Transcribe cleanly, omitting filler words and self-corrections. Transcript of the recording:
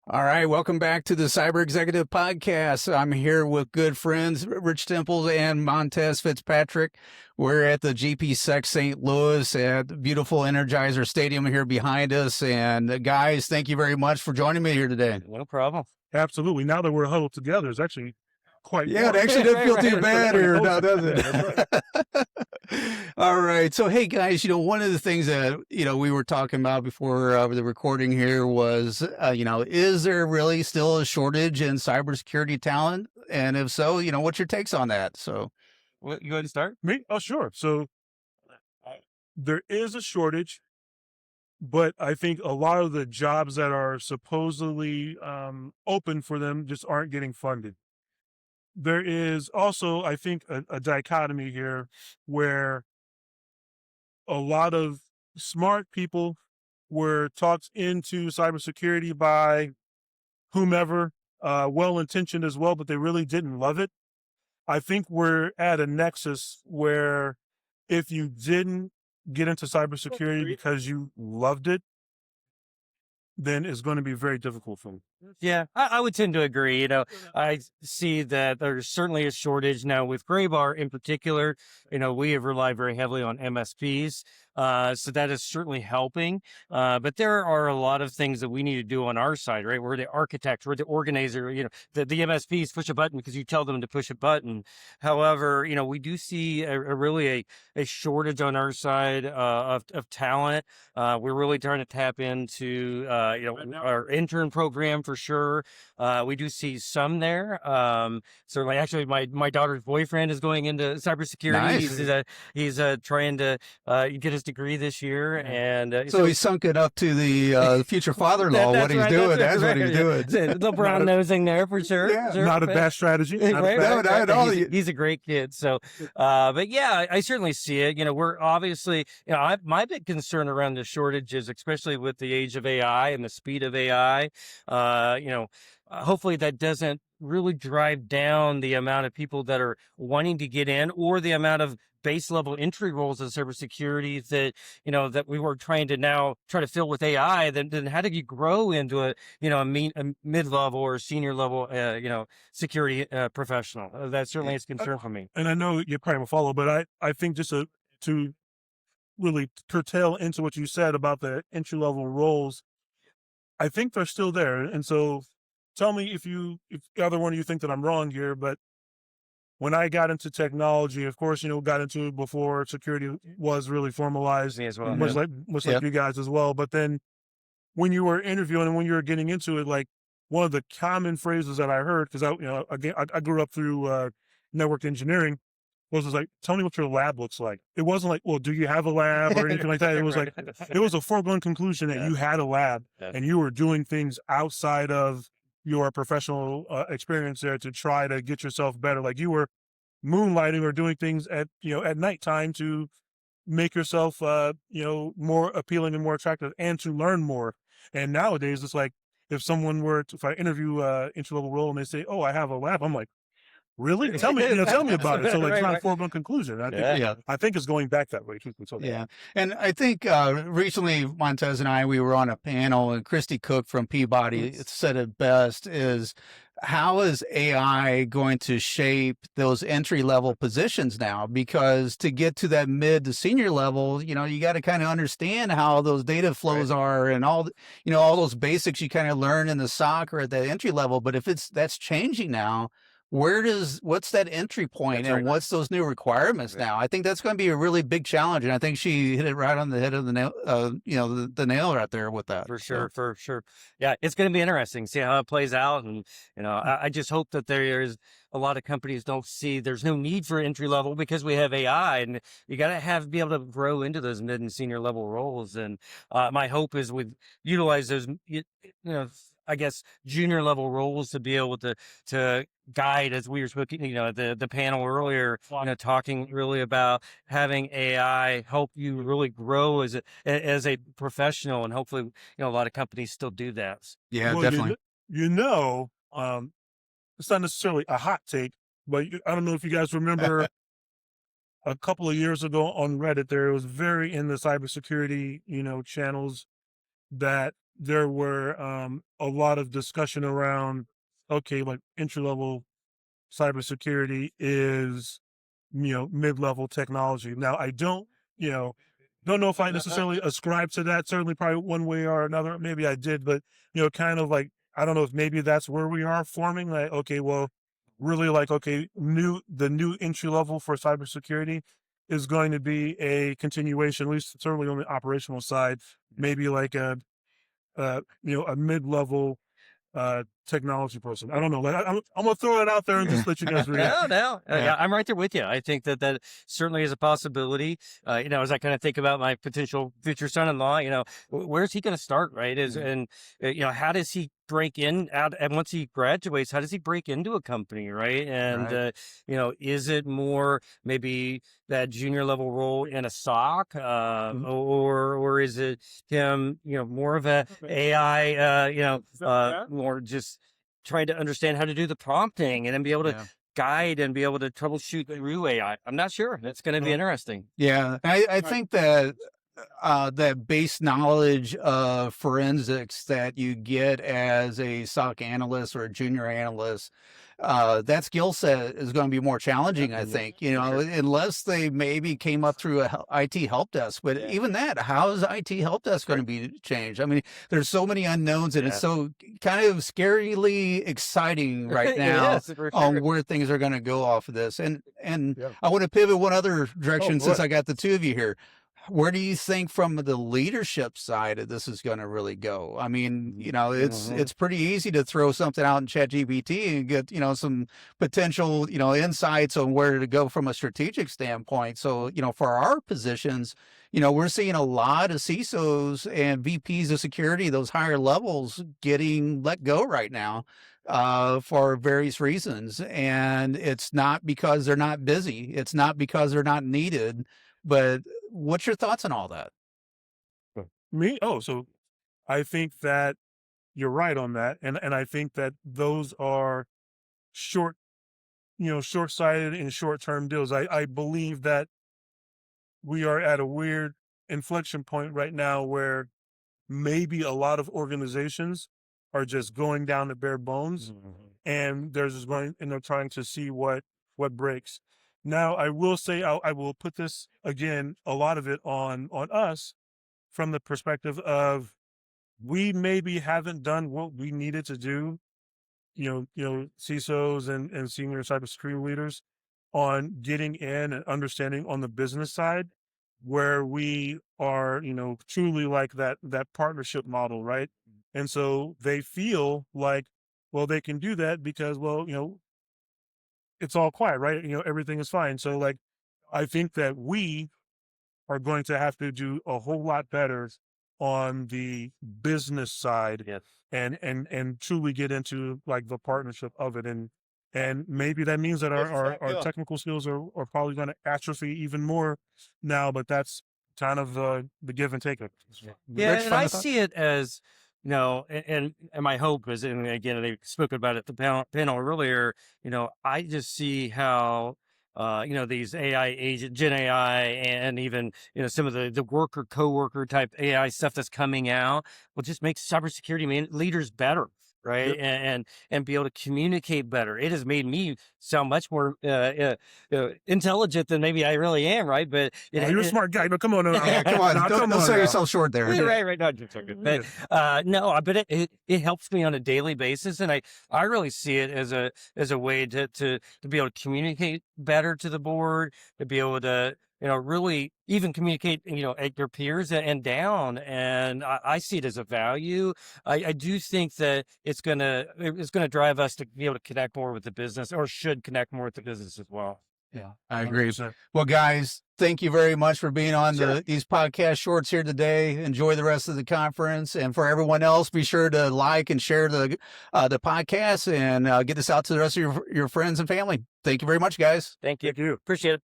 All right, welcome back to the Cyber Executive Podcast. I'm here with good friends, Rich Temples and Montez Fitzpatrick. We're at the GPSEC St. Louis at the beautiful Energizer Stadium here behind us. And guys, thank you very much for joining me here today. No problem. Absolutely. Now that we're huddled together, it's actually quite Yeah, it actually doesn't feel too bad here now, does it? All right. So, hey, guys, one of the things that, we were talking about before the recording here was, is there really still a shortage in cybersecurity talent? And if so, what's your takes on that? So, Well, you go ahead and start. Me? Oh, sure. So there is a shortage, but I think a lot of the jobs that are supposedly open for them just aren't getting funded. There is also, I think, a dichotomy here where a lot of smart people were talked into cybersecurity by whomever, well-intentioned as well, but they really didn't love it. I think we're at a nexus where if you didn't get into cybersecurity because you loved it, then it's going to be very difficult for them. Yeah, I would tend to agree. I see that there's certainly a shortage now with Graybar in particular. We have relied very heavily on MSPs. So that is certainly helping. But there are a lot of things that we need to do on our side, right? We're the architect, we're the organizer, the MSPs push a button because you tell them to push a button. However, we do see a shortage on our side of talent. We're really trying to tap into, our intern program for sure. We do see some there. Certainly, actually, my daughter's boyfriend is going into cybersecurity. Nice. He's trying to get his degree this year, and so he's sunk it up to the future father-in-law. What he's doing, that's what he's doing. The brown nosing there for sure. Yeah. Sure. Not a bad strategy. Not at all. He's a great kid. So, but yeah, I certainly see it. We're obviously, my big concern around the shortage is, especially with the age of AI and the speed of AI, hopefully that doesn't really drive down the amount of people that are wanting to get in, or the amount of base level entry roles in cybersecurity that we were trying to fill with AI. Then how do you grow into a mid level or senior level security professional? That certainly is a concern for me. And I know you probably will follow, but I think just to really curtail into what you said about the entry level roles, I think they're still there. And so tell me if either one of you think that I'm wrong here, but when I got into technology, of course, got into it before security was really formalized, Me as well. much like you guys as well. But then when you were interviewing and when you were getting into it, like one of the common phrases that I heard, because I grew up through network engineering, was like, tell me what your lab looks like. It wasn't like, well, do you have a lab or anything like that? It was like, it was a foregone conclusion that you had a lab and you were doing things outside of your professional experience there to try to get yourself better. Like you were moonlighting or doing things at nighttime to make yourself, more appealing and more attractive and to learn more. And nowadays it's like, if I interview entry level role and they say, oh, I have a lab, I'm like, really? Tell me about it. So like, it's not a foregone conclusion. I think it's going back that way. Yeah. And I think recently Montez and we were on a panel, and Christy Cook from Peabody said it best, is how is AI going to shape those entry level positions now? Because to get to that mid to senior level, you got to kind of understand how those data flows are, and all those basics you kind of learn in the SOC or at the entry level. But if that's changing now, what's that entry point, and what's those new requirements now? I think that's going to be a really big challenge, and I think she hit it right on the head of the nail, the nail right there with that. For sure. Yeah, it's going to be interesting to see how it plays out, and I just hope that there's a lot of companies don't see there's no need for entry level because we have AI, and you got to be able to grow into those mid and senior level roles. And my hope is we utilize those, I guess, junior level roles to be able to guide, as we were speaking, the panel earlier, talking really about having AI help you really grow as a professional, and hopefully, a lot of companies still do that. Yeah, definitely. It's not necessarily a hot take, but I don't know if you guys remember a couple of years ago on Reddit, there was very in the cybersecurity, channels that there were a lot of discussion around, okay, like entry-level cybersecurity is, mid-level technology. Now, I don't know if I necessarily ascribe to that, certainly probably one way or another. Maybe I did, but, kind of like, I don't know if maybe that's where we are forming. Like, okay, well, really like, okay, the new entry level for cybersecurity is going to be a continuation, at least certainly on the operational side, maybe like a mid-level technology person. I don't know. Like, I'm gonna throw it out there and just let you guys react. No. Yeah, I'm right there with you. I think that certainly is a possibility. As I kind of think about my potential future son-in-law, where's he going to start, right? And how does he break in out? And once he graduates, how does he break into a company, right? And is it more maybe that junior level role in a SOC, or is it him, more of a AI, more just trying to understand how to do the prompting and then be able to guide and be able to troubleshoot through AI. I'm not sure. That's going to be interesting. Yeah, I think that that base knowledge of forensics that you get as a SOC analyst or a junior analyst, that skill set is going to be more challenging, I think, unless they maybe came up through a IT help desk. But even that, how is IT help desk going to be changed? I mean, there's so many unknowns, and it's so kind of scarily exciting right now on where things are going to go off of this. And I want to pivot one other direction since I got the two of you here. Where do you think from the leadership side of this is going to really go? I mean, it's pretty easy to throw something out in ChatGPT and get, some potential, insights on where to go from a strategic standpoint. So, for our positions, we're seeing a lot of CISOs and VPs of security, those higher levels, getting let go right now for various reasons. And it's not because they're not busy. It's not because they're not needed. But what's your thoughts on all that? Me? Oh, so I think that you're right on that. And I think that those are short-sighted and short-term deals. I believe that we are at a weird inflection point right now where maybe a lot of organizations are just going down to bare bones and they're just going and they're trying to see what breaks. Now, I will say, I will put this again, a lot of it on us from the perspective of we maybe haven't done what we needed to do, CISOs and senior cybersecurity leaders on getting in and understanding on the business side where we are, truly like that partnership model, right? And so they feel like, well, they can do that because, well, it's all quiet, right? Everything is fine. So like, I think that we are going to have to do a whole lot better on the business side and truly get into like the partnership of it. And maybe that means that our technical skills are probably going to atrophy even more now, but that's kind of the give and take. Yeah, and I see it as, and my hope is, and again, they spoke about it at the panel earlier, I just see how, these AI agent, Gen AI, and even, some of the worker, co-worker type AI stuff that's coming out will just make cybersecurity leaders better. Right. And be able to communicate better. It has made me sound much more intelligent than maybe I really am. Right. But you're a smart guy. But come on. Come on. Don't sell yourself short there. Right. No, just joking. But but it helps me on a daily basis. And I really see it as a way to be able to communicate better to the board, to be able to, really even communicate, at your peers and down. And I see it as a value. I do think that it's gonna drive us to be able to connect more with the business, or should connect more with the business as well. Yeah, I agree. 100%. Well, guys, thank you very much for being on these podcast shorts here today. Enjoy the rest of the conference. And for everyone else, be sure to like and share the podcast and get this out to the rest of your friends and family. Thank you very much, guys. Thank you. Appreciate it.